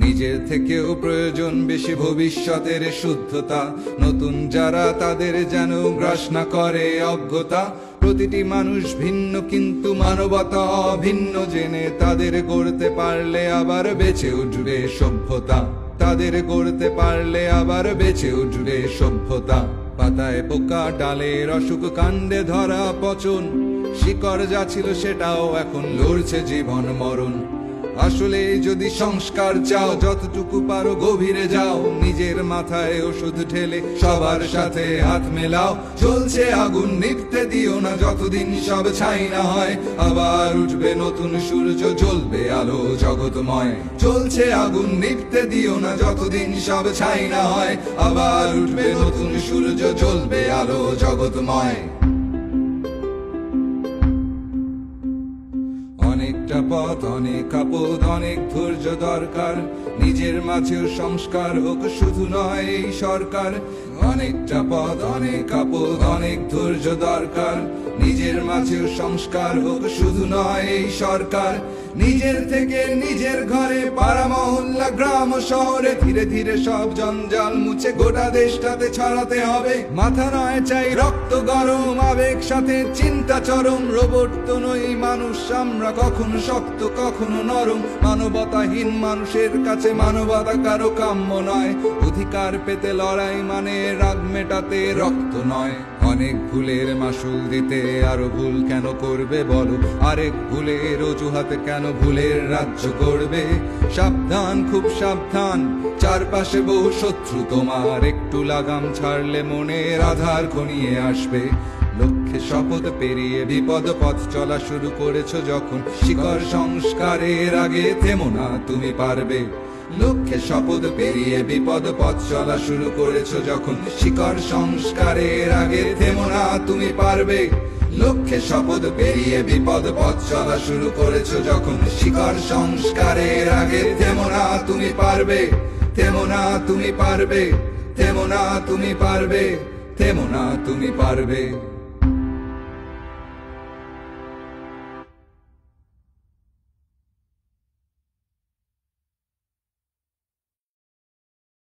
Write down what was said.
নিজের থেকেও প্রয়োজন বেশি ভবিষ্যতের শুদ্ধতা। নতুন যারা তাদের যেন গ্রাস না করে অজ্ঞতা। প্রতিটি মানুষ ভিন্ন কিন্তু মানবতা অভিন্ন, জেনে তাদের গড়তে পারলে আবার বেঁচে উঠবে সভ্যতা। তাদের গড়তে পারলে আবার বেঁচে উঠবে সভ্যতা। পাতায় পোকা, ডালের অসুখ, কাণ্ডে ধরা পচন, শিকড় যা ছিল সেটাও এখন লড়ছে জীবন মরণ। আসলে যদি সংস্কার চাও, যতটুকু পারো গভীরে যাও। নিজের মাথায় ওষুধ ঢেলে সবার সাথে হাত মেলাও। চলছে আগুন, নিভতে দিও না যতদিন সব ছাই না হয়। আবার উঠবে নতুন সূর্য, জ্বলবে আলো জগৎময়। চলছে আগুন, নিভতে দিও না যতদিন সব ছাই না হয়। আবার উঠবে নতুন সূর্য, জ্বলবে আলো জগৎময়। অনেকটা পথ, অনেক আপদ, অনেক ধৈর্য দরকার। নিজের মাঝেও সংস্কার হোক, শুধু নয় এই সরকার। অনেকটা পথ, অনেক আপদ, অনেক ধৈর্য দরকার। নিজের মাঝেও সংস্কার হোক, শুধু নয় এই সরকার। নিজের থেকে নিজের ঘরে, পাড়া মহল্লা গ্রাম শহরে ধীরে ধীরে সব জঞ্জাল মুছে গোটা দেশটাতে ছড়াতে হবে। মাথা নয় চাই রক্ত গরম, আবেগ সাথে চিন্তা চরম। রোবট তো নই মানুষ আমরা, কখনো শক্ত কখনো নরম। মানবতাহীন মানুষের কাছে মানবতা কারো কাম্য নয়। অধিকার পেতে লড়াই মানে রাগ মেটাতে রক্ত নয়। অনেক ভুলের মাসুল দিতে আরো ভুল কেন করবে বলো? আরেক ভুলের অজুহাতে কেন ভুলের রাজ্য করবে? সাবধান, খুব সাবধান, চারপাশে বহু শত্রু তোমার। একটু লাগাম ছাড়লে মনের আধার ঘনিয়ে আসবে। লক্ষ্যে শপথ পেরিয়ে বিপদ পথ চলা শুরু করেছো যখন, শিকড় সংস্কারের আগে থেমো না, তুমি পারবে। লক্ষ্যে শপথ পেরিয়ে বিপদ পথ চলা শুরু করেছো যখন, শিকড় সংস্কারের আগে থেমো না, তুমি পারবে। লক্ষ্যে শপথ পেরিয়ে বিপদ পথ চলা শুরু করেছো যখন, শিকড় সংস্কারের আগে থেমো না, তুমি পারবে। থেমো না, তুমি পারবে। থেমো না, তুমি পারবে। থেমো না, তুমি পারবে।